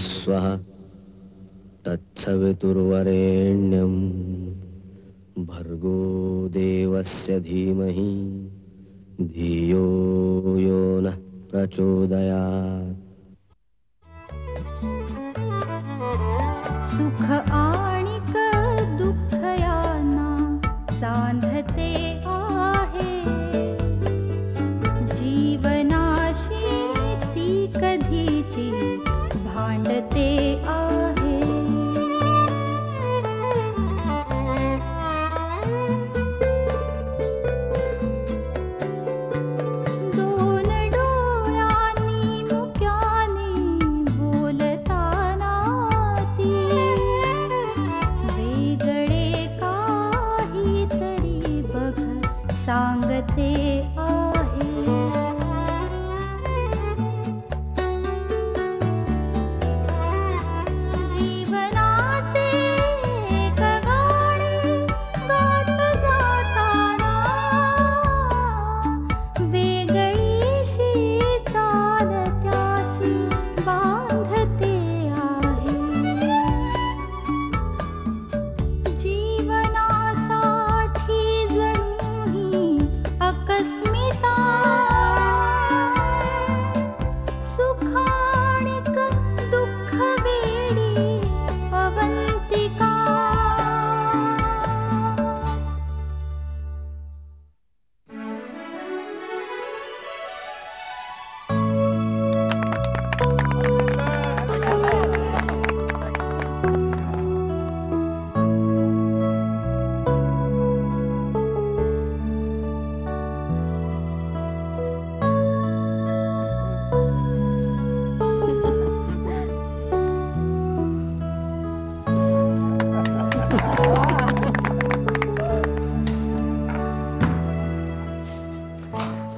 स्वः तत्सवितुर्वरेण्यं भर्गो देवस्य धीमहि धियो यो नः प्रचोदयात्। सुख आणिक दुःख यांना सांधते आहे, जीवनाशी ती कधीची भांडते आहे। दोन डोळ्यांनी मुक्याने बोलताना ती वेगळे काहीतरी बघ सांगते आहे। जीवनाचे एक गाणे गात जाताना वेगळीशी चाल त्याची बांधते आहे। जीवनासाठी जणू ही अकस्मिता, सुखाणिक दुःख वेडी अवंतिका।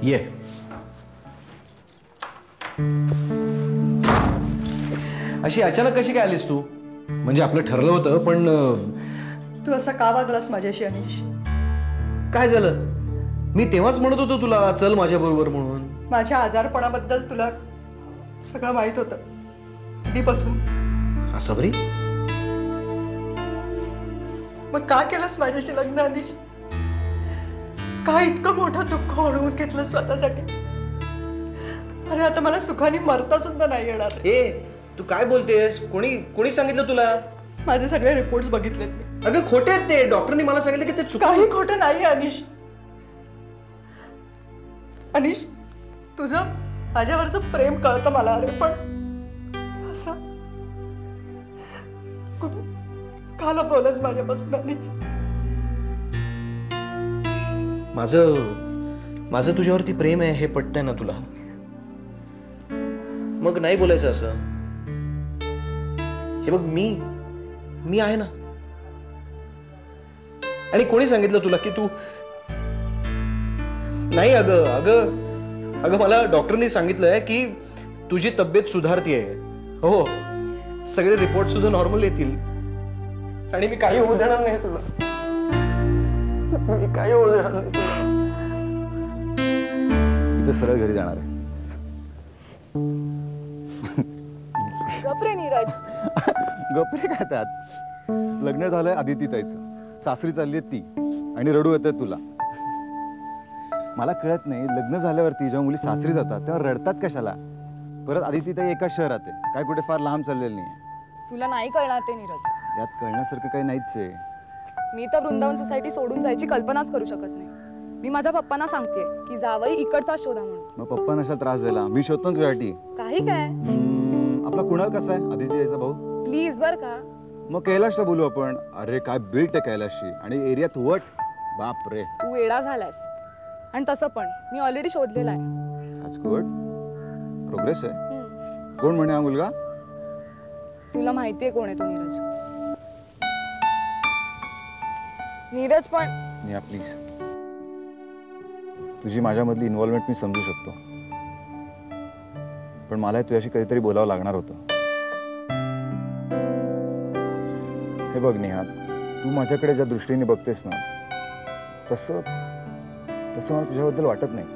ये अशी अचानक कशी काय आलीस तू? म्हणजे आपलं ठरलं होतं पण तू असा का वागलास माझ्याशी अनिश? काय झालं? मी तेव्हाच म्हणत होतो तुला चल माझ्या बरोबर म्हणून. माझ्या आजारपणाबद्दल तुला सगळं माहित होतं आधीपासून. सबरी मग का केलंस माझ्याशी लग्न अनिश? का इतकं मोठं दुःख ओढवून घेतलं स्वतःसाठी? अरे आता मला सुखाने मरता सुद्धा नाही येणार. ए तू काय बोलतेस? कोणी सांगितलं तुला? माझे सगळे रिपोर्ट्स बघितलेत मी. अगं खोटे आहेत ते. डॉक्टरनी मला सांगितलं की ते काही खोटं नाही अनिश. अनिश तुझं माझ्यावरचं प्रेम कळतं मला. अरे पण असं का लपवलंस माझ्यापासून अनिश? माझं तुझ्यावरती प्रेम आहे हे पटतंय ना तुला? मग नाही बोलायचं असं. हे बघ मी आहे ना. आणि कोणी सांगितलं तुला की तू नाही? अगं मला डॉक्टरनी सांगितलंय की तुझी तब्येत सुधारतीये. हो सगळे रिपोर्ट सुद्धा नॉर्मल येतील आणि मी काही होऊ देणार नाही तुला. मी काही होऊ देणार नाही तुला. इथं सरळ घरी जाणार आहे. गप्रे नीरज. गप्रे काय त्यात? लग्न झालंय आदिती ताईचं, सासरी चालली आहे ती आणि रडू येतंय तुला. मला कळत नाही लग्न झाल्यावरती जेव्हा मुली सासरी जातात तेव्हा रडतात कशाला? परत आदिती ताई एकाच शहरात आहे, काय कुठे फार लांब चाललेलं नाही. तुला नाही कळणार ते नीरज. यात कळण्यासारखं काही नाहीच आहे. मी तर वृंदावन सोसायटी सोडून जायची कल्पनाच करू शकत नाही. मी माझ्या पप्पांना सांगतेय की जावई इकडचा शोधा म्हणून. मग पप्पा नशाला त्रास दिला, मी शोधतो ना तुझ्यासाठी. काही काय? आपला कुणाल कसा आहे? आदिती ताईचा भाऊ. प्लीज बर का. मग कैलाशला बोलू आपण. अरे काय बिल्ट आहे कैलाशची आणि एरियात वट. बाप रे तू वेडा झालायस. आणि तसं पण मी ऑलरेडी शोधलेला आहे. आज गुड प्रोग्रेस आहे. कोण म्हणे हा मुलगा? तुला माहितीये कोण आहे तो नीरज. नीरज पण नेहा प्लीज. तुझी माझ्यामधली इन्व्हॉल्वमेंट मी समजू शकतो, पण मला तुझ्याशी कधीतरी बोलावं लागणार होतं. हे बघ नेहा, तू माझ्याकडे ज्या दृष्टीने बघतेस ना तसं मला तुझ्याबद्दल वाटत नाही.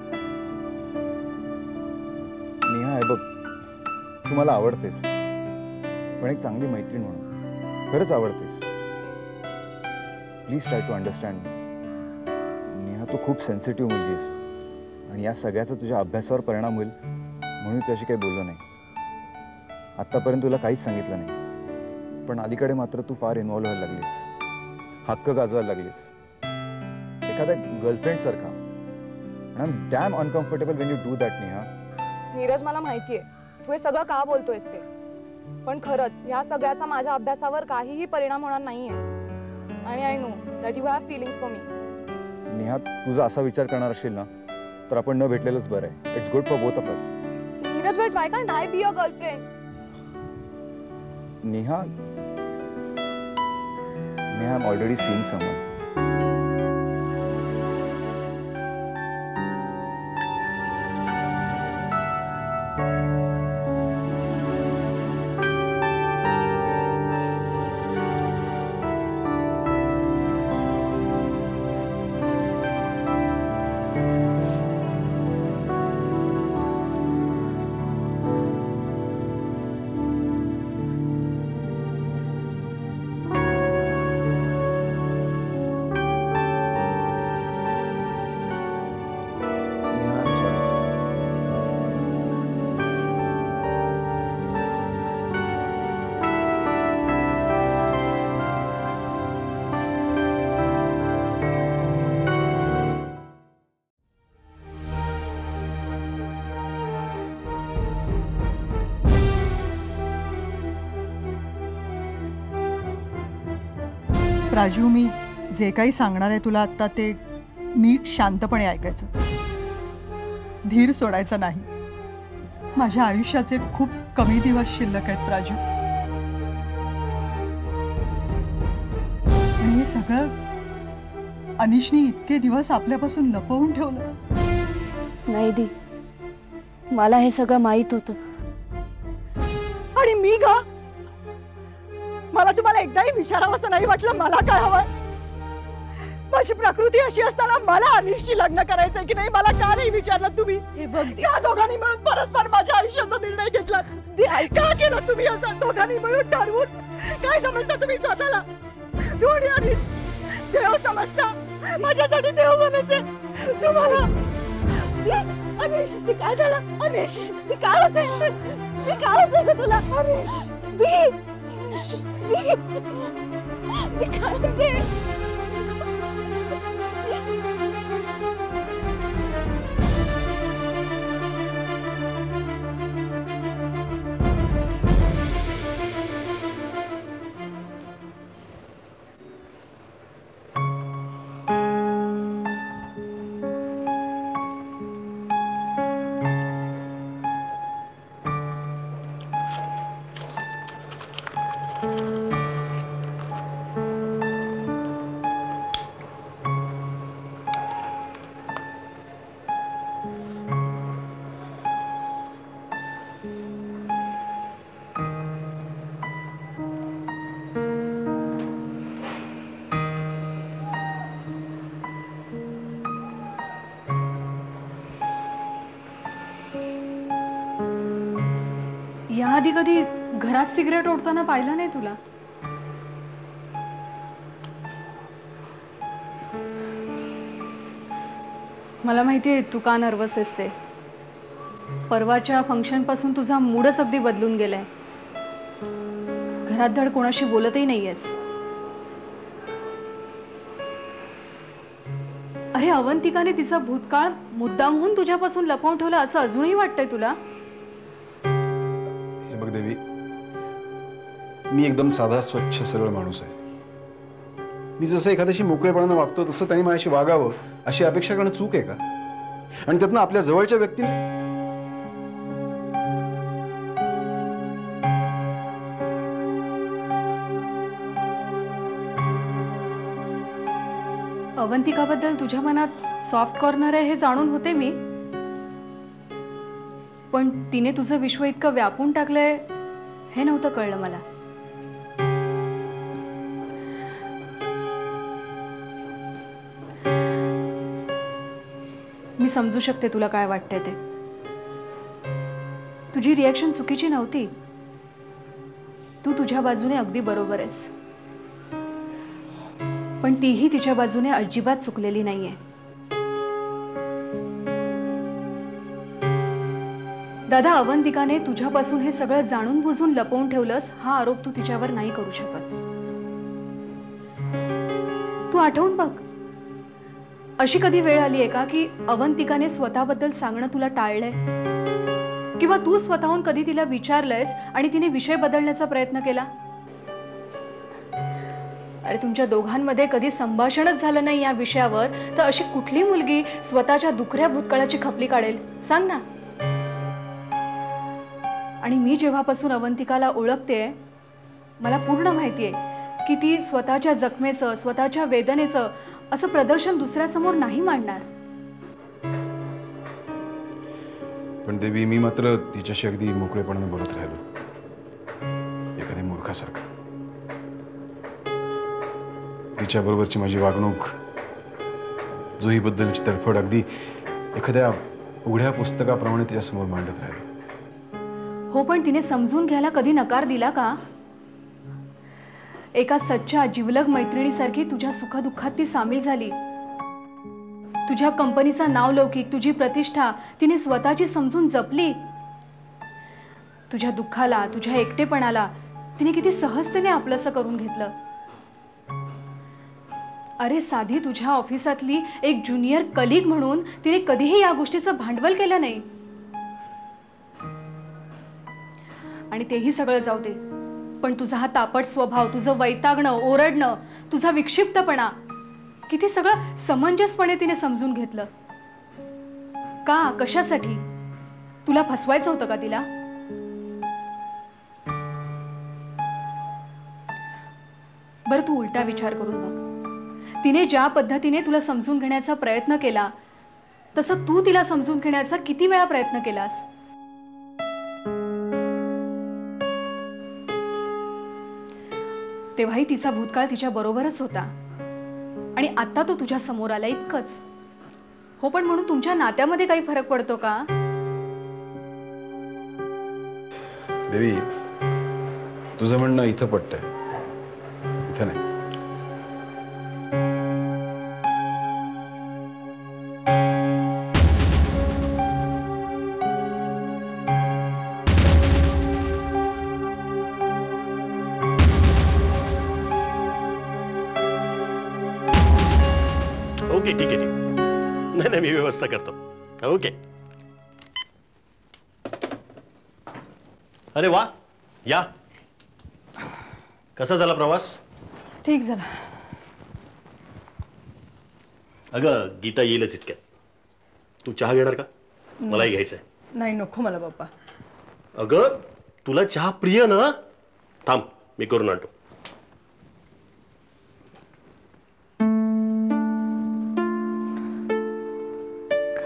नेहा हे बघ, तू मला आवडतेस पण एक चांगली मैत्रीण म्हणून खरंच आवडतेस. Please try to understand. Neha, तू खूप सेन्सिटिव्ह मुलगी आहेस आणि या सगळ्याचा तुझ्या अभ्यासावर परिणाम होईल म्हणून तुझ्याशी काही बोललो नाही. आत्तापर्यंत तुला काहीच सांगितलं नाही, पण अलीकडे मात्र तू फार इन्व्हॉल्व्ह व्हायला लागलीस, हक्क गाजवायला लागलीस एखाद्या गर्लफ्रेंड सारखा. I am dam uncomfortable Wien you do that. Neha, Neeraj, मला माहितीये तू हे सगळं का बोलतोयस ते, पण खरंच ह्या सगळ्याचा माझ्या अभ्यासावर काहीही परिणाम होणार नाहीये. आणि I know that you have feelings for me. Neha, तुझा असा विचार करणार असेल ना तर आपण न भेटलेलंच बरं आहे. It's good for both of us. Neeraj, but why can't I be your girlfriend? Neha, Neha, I am already seeing someone. Raju, मी जे काही सांगणार आहे तुला आत्ता ते नीट शांतपणे ऐकायचं. धीर सोडायचा नाही. माझ्या आयुष्याचे खूप कमी दिवस शिल्लक आहेत राजू, आणि हे सगळं अनिशनी इतके दिवस आपल्यापासून लपवून ठेवलं. नाही दी, मला हे सगळं माहित होतं. आणि मी गा, मला तुम्हाला एकदाही विचारावंसं नाही वाटलं मला काय हवंय. माझी प्रकृती अशी असताना मला अनिशशी लग्न करायचंय की नाही मला का नाही विचारलं तुम्ही? हे बघ, त्या दोघांनी मिळून परस्पर माझ्या आयुष्याचा निर्णय घेतला. का केलं तुम्ही असं? दोघांनी मिळून ठरवून काय समजता तुम्ही स्वतःला? दोन्ही आणि देव समजता, माझ्यासाठी देव बनायचे तुम्हाला. अनिश, ते काय झालं? अनिश, ते काय होतंय? ते काय होतंय का तुला? अनिश, दी, दी, ते काय होतंय? याआधी कधी घरात सिगरेट ओढताना पाहिला नाही तुला? मला माहितीये तू का नर्वस आहेस ते. परवाच्या फंक्शन पासून तुझा मूडच अगदी बदलून गेलाय. घरात धड कोणाशी बोलतही नाहीयेस. अरे, अवंतिकाने तिचा भूतकाळ मुद्दामहून तुझ्यापासून लपवून ठेवला असं अजूनही वाटतंय तुला? बघ देवी, मी एकदम साधा स्वच्छ सरळ माणूस आहे. मी जसं एखाद्याशी मोकळेपणानं वागतो तसं त्यांनी माझ्याशी वागावं अशी अपेक्षा करणं चूक आहे का? आणि त्यातनं आपल्या जवळच्या व्यक्तीने अवंतिकाबद्दल तुझ्या मनात सॉफ्ट कॉर्नर आहे हे जाणून होते मी, पण तिने तुझं विश्व इतकं व्यापून टाकलंय हे नव्हतं कळलं मला. मी समजू शकते तुला काय वाटतंय ते. तुझी रिॲक्शन चुकीची नव्हती. तू तुझ्या बाजूने अगदी बरोबर आहेस, पण तीही तिच्या बाजूने अजिबात चुकलेली नाहीये. दादा, अवंतिकाने तुझ्यापासून हे सगळं जाणून बुजून लपवून ठेवलंस हा आरोप तू तिच्यावर नाही करू शकत. तू आठवून बघ, अशी कधी वेळ आली आहे का की अवंतिकाने स्वतःबद्दल सांगणं तुला टाळलंय, किंवा तू स्वतःहून कधी तिला विचारलंयस आणि तिने विषय बदलण्याचा प्रयत्न केला? अरे तुमच्या दोघांमध्ये कधी संभाषणच झालं नाही या विषयावर, तर अशी कुठली मुलगी स्वतःच्या दुखऱ्या भूतकाळाची खपली काढेल? सांग ना. आणि मी जेव्हापासून अवंतिकाला ओळखते, मला पूर्ण माहितीये की ती स्वतःच्या जखमेचं, स्वतःच्या वेदनेचं असं प्रदर्शन दुसऱ्यासमोर नाही मांडणार. पण देवी, मी मात्र तिच्याशी अगदी मोकळेपणाने बोलत राहिलो, एखाद्या मूर्खासारखा. तिच्याबरोबरची माझी वागणूक, जुहीबद्दलची तडफड अगदी एखाद्या उघड्या पुस्तकाप्रमाणे तिच्यासमोर मांडत राहिलो. हो, पण तिने समजून घ्यायला कधी नकार दिला का? एका सच्च्या जिवलग मैत्रिणीसारखी तुझ्या सुखदुःखात ती सामील झाली. तुझ्या कंपनीचा नावलौकिक, तुझी प्रतिष्ठा तिने स्वतःची समजून जपली. तुझ्या दुःखाला, तुझ्या एकटेपणाला तिने किती सहजतेने आपलंसं करून घेतलं. अरे साधी तुझ्या ऑफिसातली एक ज्युनियर कलीग म्हणून तिने कधीही या गोष्टीचं भांडवल केलं नाही. आणि तेही सगळं जाऊ दे, पण तुझा हा तापट स्वभाव, तुझं वैतागणं, ओरडणं, तुझा विक्षिप्तपणा, किती सगळं समंजसपणे तिने समजून घेतलं. का? कशासाठी? तुला फसवायचं होतं का तिला? बरं, तू उलटा विचार करून बघ. तिने ज्या पद्धतीने तुला समजून घेण्याचा प्रयत्न केला, तसं तू तिला समजून घेण्याचा किती वेळा प्रयत्न केलास? तेव्हाही तिचा भूतकाळ तिच्या बरोबरच होता आणि आता तो तुझ्या समोर आला, इतकंच. हो, पण म्हणून तुमच्या नात्यामध्ये काही फरक पडतो का? देवी, तुझं म्हणणं इथं पटतंय, इथं नाही. ओके, ठीक आहे, ठीक. नाही नाही, मी व्यवस्था करतो. ओके. अरे वा, या. कसा झाला प्रवास? ठीक झाला. अगं, गीता येईलच इतक्यात. तू चहा घेणार का? मलाही घ्यायचंय. नाही, नको मला बाप्पा. अगं, तुला चहा प्रिय ना? थांब, मी करून आणतो.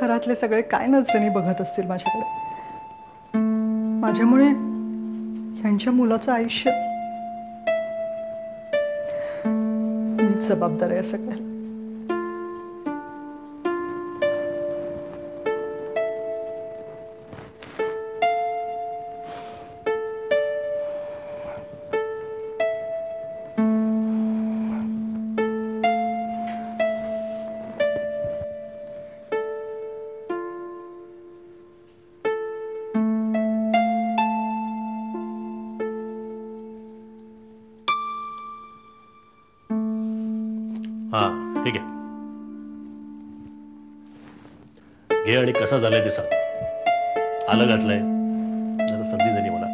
घरातले सगळे काय नजरेने बघत असतील माझ्याकडे. माझ्यामुळे ह्यांच्या मुलाचं आयुष्य. मीच जबाबदार आहे सगळ्याला. हा, ठीक आहे. घे आणि कसा झालाय ते सांग. आलं घातलंय, जरा सर्दी झाली मला.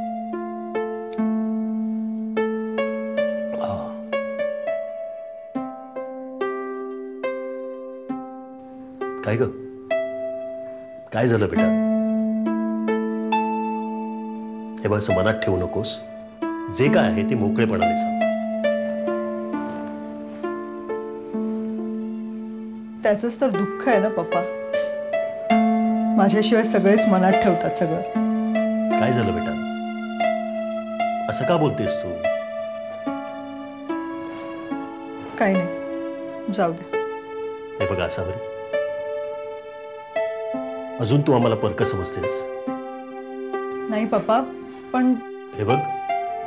काय ग, काय झालं बेटा? हे बघ, असं मनात ठेवू नकोस. जे काय आहे ते मोकळेपणाने सांग. त्याचंच तर दुःख आहे ना पप्पा. माझ्याशिवाय सगळेच मनात ठेवतात सगळं. काय झालं बेटा? असं का बोलतेस तू? काही नाही, जाऊ दे. हे बघा, असा बरं, अजून तू आम्हाला परक समजतेस? नाही पप्पा, पण हे बघ,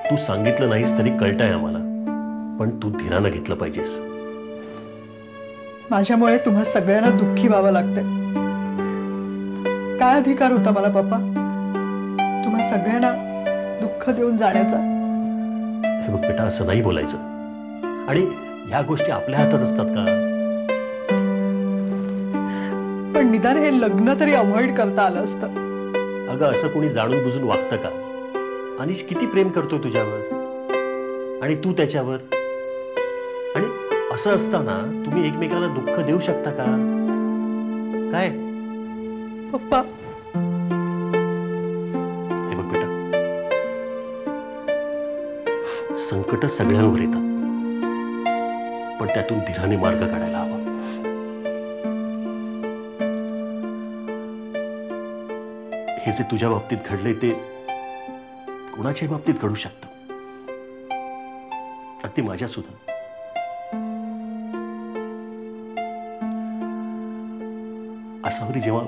तू सांगितलं नाहीस तरी कळतंय आम्हाला, पण तू धीरानं घेतलं पाहिजेस. माझ्यामुळे तुम्हा सगळ्यांना दुःखी व्हावं लागतंय. काय अधिकार होता मला पप्पा तुम्हा सगळ्यांना दुःख देऊन जाण्याचा? हे बघ बेटा, असं नाही बोलायचं. आणि ह्या गोष्टी आपल्या हातात असतात का? पण निदान हे लग्न तरी अवॉइड करता आलं असतं. अगं, असं कोणी जाणून बुजून वागतं का? अनिश किती प्रेम करतोय तुझ्यावर आणि तू त्याच्यावर. आणि असं असताना तुम्ही एकमेकाला दुःख देऊ शकता का? काय पप्पा? हे बघ बेटा, संकट सगळ्यांवर येतात, पण त्यातून धीराने मार्ग काढायला हवा. हे जे तुझ्या बाबतीत घडले ते कोणाच्याही बाबतीत घडू शकतं, अगदी माझ्या सुद्धा. आसावरी जेव्हा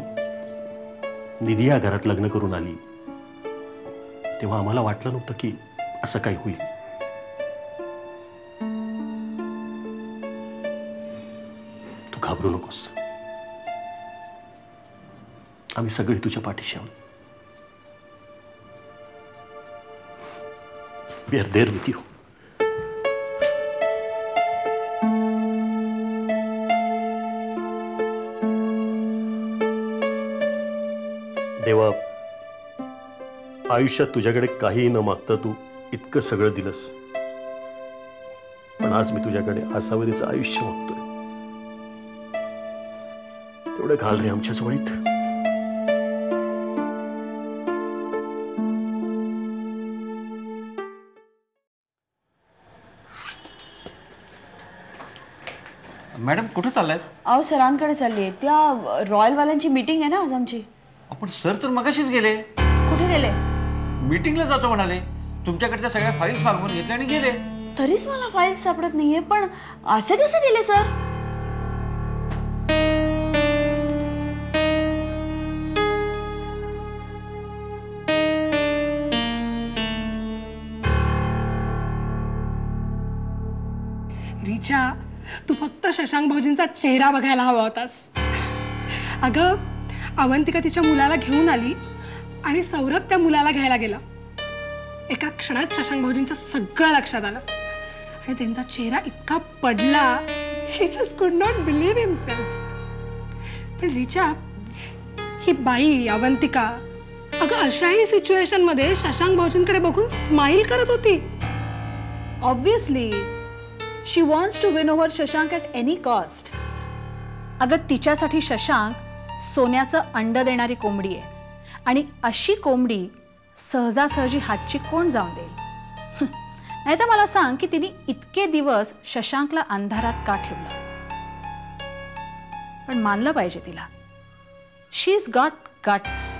निधी या घरात लग्न करून आली तेव्हा आम्हाला वाटलं नव्हतं की असं काही होईल. तू घाबरू नकोस, आम्ही सगळे तुझ्या पाठीशी आहोत. We are there with you. देवा, आयुष्यात तुझ्याकडे काहीही न मागता तू इतकं सगळं दिलंस, पण आज मी तुझ्याकडे आसावरीचं आयुष्य मागतोय. तेवढं घाल रे आमच्या जोळीत. मॅडम कुठे चाललायत? अहो सरांकडे चालली आहे. त्या रॉयलवाल्यांची मीटिंग आहे ना आज आमची. आपण सर तर मगाशीच गेले. कुठे गेले? मीटिंगला जातो म्हणाले. तुमच्याकडच्या सगळ्या फाईल्स मागवून घेतल्या आणि गेले. तरीच मला फाईल्स सापडत नाहीये. पण असे कसे गेले सर? रिचा, तू फक्त शशांक भाऊजींचा चेहरा बघायला हवा होतास. अगं, अवंतिका तिच्या मुलाला घेऊन आली आणि सौरभ त्या मुलाला घ्यायला गेला. एका क्षणात शशांक भाऊजींच्या सगळं लक्षात आलं आणि त्यांचा चेहरा इतका पडला, ही जस्ट कुड नॉट बिलीव्ह हिमसेल्फ. पण रिचा, ही बाई अवंतिका अगं अशाही सिच्युएशन मध्ये शशांक भाऊजींकडे बघून स्माइल करत होती. Obviously she wants to win over Shashank at any cost. अगं, तिच्यासाठी शशांक सोन्याचं अंड देणारी कोंबडी आहे आणि अशी कोंबडी सहजासहजी हातची कोण जाऊन देईल? नाही तर मला सांग की तिने इतके दिवस शशांकला अंधारात का ठेवलं? पण मानलं पाहिजे तिला, शी इज गॉट गट्स.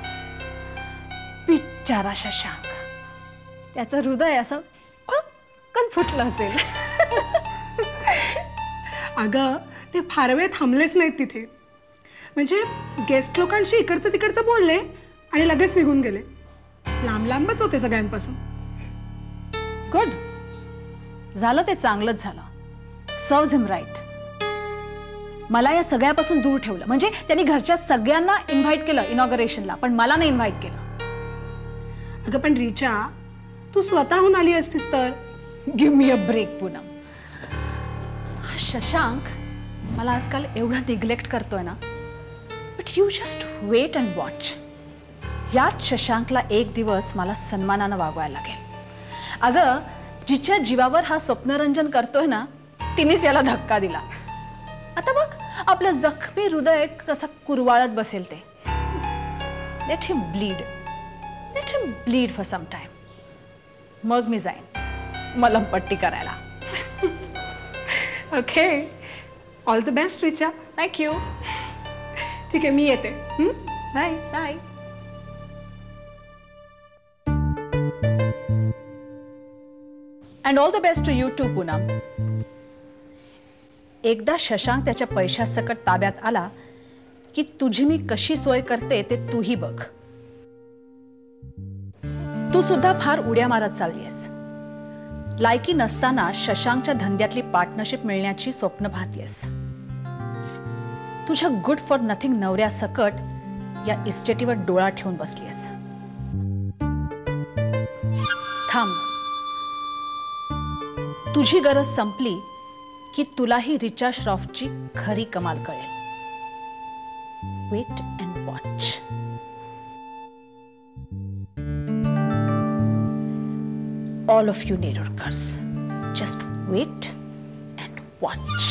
बिचारा शशांक, त्याचं हृदय असं कण फुटलं असेल. अगं, ते फार वेळ थांबलेच नाहीत तिथे. म्हणजे गेस्ट लोकांशी इकडचं तिकडचं बोलले आणि लगेच निघून गेले. लांब लांबच होते सगळ्यांपासून. गुड झालं, ते चांगलंच झालं. सर्व्स हिम राईट. मला या सगळ्यापासून दूर ठेवलं. म्हणजे त्यांनी घरच्या सगळ्यांना इन्व्हाइट केलं इनॉग्रेशनला, पण मला नाही इन्व्हाइट केलं. अगं पण रिचा, तू स्वतःहून आली असतीस तर. Give me a break Poonam. Shashank मला आजकाल एवढा निग्लेक्ट करतोय ना, but you just wait and watch. याच शशांकला एक दिवस मला सन्मानानं वागवायला लागेल. अगं, जिच्या जीवावर हा स्वप्नरंजन करतोय ना, तिनेच याला धक्का दिला. आता बघ आपलं जखमी हृदय कसं कुरवाळत बसेल ते. Let him bleed, let him bleed for some time. मग मी जाईन मलमपट्टी करायला. Okay, all the best Richa. Thank you. ठीक आहे, मी येते. Bye bye. And all the best to you too Poonam. एकदा शशांक त्याच्या पैशासकट ताब्यात आला की तुझी मी कशी सोय करते ते तूही बघ. तू सुद्धा फार उड्या मारत चाललीयस. लायकी नसताना शशांकच्या धंद्यातली पार्टनरशिप मिळण्याची स्वप्न पाहतेस. तुझ्या गुड फॉर नथिंग नवऱ्या सकट या इस्टेटीवर डोळा ठेवून बसलीस. थांब, तुझी गरज संपली की तुलाही रिचा श्रॉफची खरी कमाल कळेल. Wait and watch. All of you Nerurkars, just wait and watch.